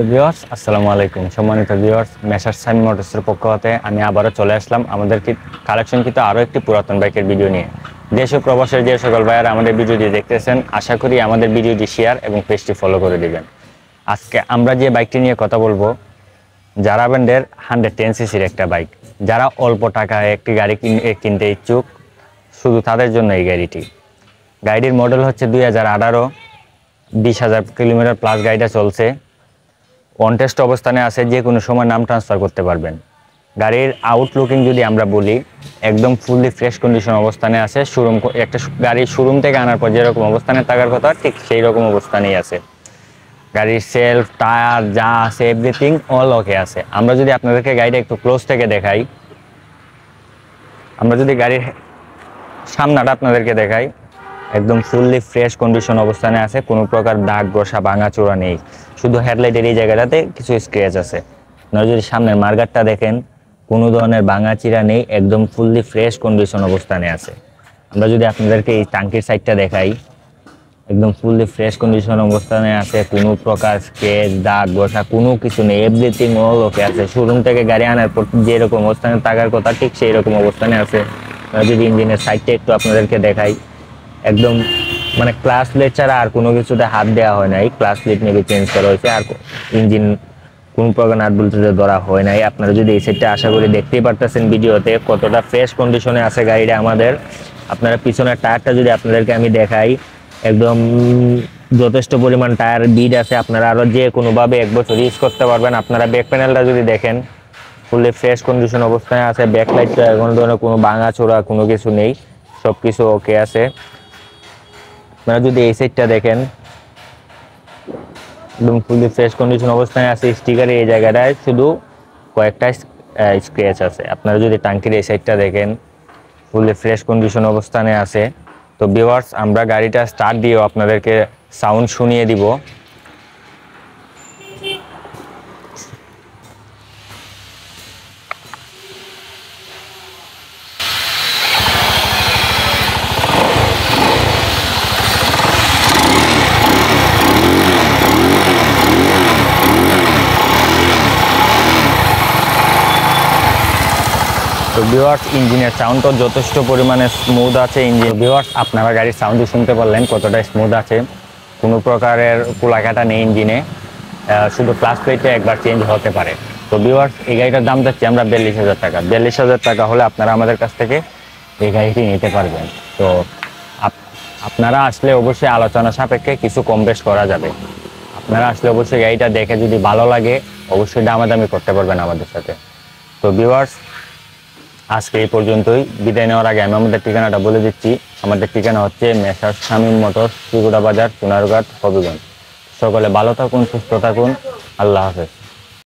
Viewers আসসালামু আলাইকুম। সম্মানিত ভিউয়ার্স, মেসার্স সামি মোটরসের পক্ষ হতে আমি আবারও চলে আসলাম আমাদের কালেকশন কিন্তু আরও একটি পুরাতন বাইকের ভিডিও নিয়ে। দেশ ও প্রবাসের যে সকল ভাইয়ারা আমাদের ভিডিওটি দেখতেছেন, আশা করি আমাদের ভিডিওটি শেয়ার এবং পেজটি ফলো করে দিবেন। আজকে আমরা যে বাইকটি নিয়ে কথা বলবো, যারা ব্র্যান্ডের 110 সিসির একটা বাইক, যারা অল্প টাকায় একটি গাড়ি কিনতে ইচ্ছুক, শুধু তাদের জন্য এই গাড়িটি। গাড়ির মডেল হচ্ছে 2018, 20,000 কিলোমিটার প্লাস গাড়িটা চলছে। অন টেস্ট অবস্থানে আছে, যে কোনো সময় নাম ট্রান্সফার করতে পারবেন। গাড়ির আউটলুকিং যদি আমরা বলি, একদম ফুললি ফ্রেশ কন্ডিশন অবস্থানে আছে। একটা গাড়ির শোরুম থেকে আনার পর যেরকম অবস্থানে থাকার কথা ঠিক সেই রকম অবস্থানেই আছে। গাড়ির সেলফ, টায়ার যা আছে এভরিথিং অল ওকে আছে। আমরা যদি আপনাদেরকে গাড়িটা একটু ক্লোজ থেকে দেখাই, আমরা যদি গাড়ির সামনাটা আপনাদেরকে দেখাই, একদম ফুললি ফ্রেশ কন্ডিশন অবস্থানে আছে। কোনো প্রকার দাগ ঘষা ভাঙাচোরা নেই, শুধু হেডলাইটের এই জায়গাটাতে কিছু স্ক্র্যাচ আছে। আপনারা যদি সামনের মার্গারটা দেখেন, কোনো ধরনের ভাঙাচিরা নেই, একদম ফুললি ফ্রেশ কন্ডিশন অবস্থানে আছে। আমরা যদি আপনাদেরকে এই টাঙ্কির সাইডটা দেখাই, একদম ফুললি ফ্রেশ কন্ডিশন অবস্থানে আছে। কোনো প্রকার স্ক্র্যাচ দাগ ঘষা কোনো কিছু নেই, এভরিথিং অল ওকে আছে। শোরুম থেকে গাড়ি আনার পর যেরকম অবস্থানে থাকার কথা ঠিক সেই রকম অবস্থানে আছে। যদি ইঞ্জিনের সাইডটা একটু আপনাদেরকে দেখাই, একদম মানে ক্লাস প্লেট ছাড়া আর কোনো কিছুতে হাত দেওয়া হয় নাই। ক্লাস প্লেট মেবি চেঞ্জ করা হয়েছে, আর ইঞ্জিন কোন প্রকার নাট বলতে ধরা হয় নাই। আপনারা যদি এই সাইডটা আশা করি দেখতেই পারতেছেন ভিডিওতে কতটা ফ্রেশ কন্ডিশনে আছে গাড়িটা আমাদের। আপনারা পিছনের টায়ারটা যদি আপনাদেরকে আমি দেখাই, একদম যথেষ্ট পরিমাণ টায়ার বিড আছে। আপনারা আরও যে কোনোভাবে 1 বছর ইউজ করতে পারবেন। আপনারা ব্যাক প্যানেলটা যদি দেখেন, ফুললি ফ্রেশ কন্ডিশন অবস্থায় আছে। ব্যাক লাইটটা কোনো ধরনের কোনো ভাঙাচোরা কোনো কিছু নেই, সব কিছু ওকে আছে। আপনারা যদি এই সাইডটা দেখেন, একদম ফুললি ফ্রেশ কন্ডিশন অবস্থায় আছে। স্টিকারে এই জায়গাটায় শুধু কয়েকটা স্ক্র্যাচ আছে। আপনারা যদি টাঙ্কির এই সাইডটা দেখেন, ফুললি ফ্রেশ কন্ডিশন অবস্থানে আছে। তো ভিউয়ার্স, আমরা গাড়িটা স্টার্ট দিয়েও আপনাদেরকে সাউন্ড শুনিয়ে দিব। তো ভিউয়ার্স, ইঞ্জিনের সাউন্ডও যথেষ্ট পরিমাণে স্মুথ আছে। ভিউয়ার্স, আপনারা গাড়ির সাউন্ডও শুনতে পারলেন কতটা স্মুথ আছে। কোনো প্রকারের কুলাকাটা নেই ইঞ্জিনে, শুধু ক্লাস প্লেটে একবার চেঞ্জ হতে পারে। তো ভিউয়ার্স, এই গাড়িটার দাম যাচ্ছে আমরা 42,000 টাকা। 42,000 টাকা হলে আপনারা আমাদের কাছ থেকে এই গাড়িটি নিতে পারবেন। তো আপনারা আসলে অবশ্যই আলোচনা সাপেক্ষে কিছু কম বেশ করা যাবে। আপনারা আসলে অবশ্যই গাড়িটা দেখে যদি ভালো লাগে, অবশ্যই দামাদামি করতে পারবেন আমাদের সাথে। তো ভিউয়ার্স, আজকে এই পর্যন্তই। বিদায় নেওয়ার আগে আমি আমাদের ঠিকানাটা বলে দিচ্ছি। আমাদের ঠিকানা হচ্ছে মেসার্স শামীম মোটরস, ত্রিপুরা বাজার, সোনারঘাট, হবিগঞ্জ। সকলে ভালো থাকুন, সুস্থ থাকুন। আল্লাহ হাফেজ।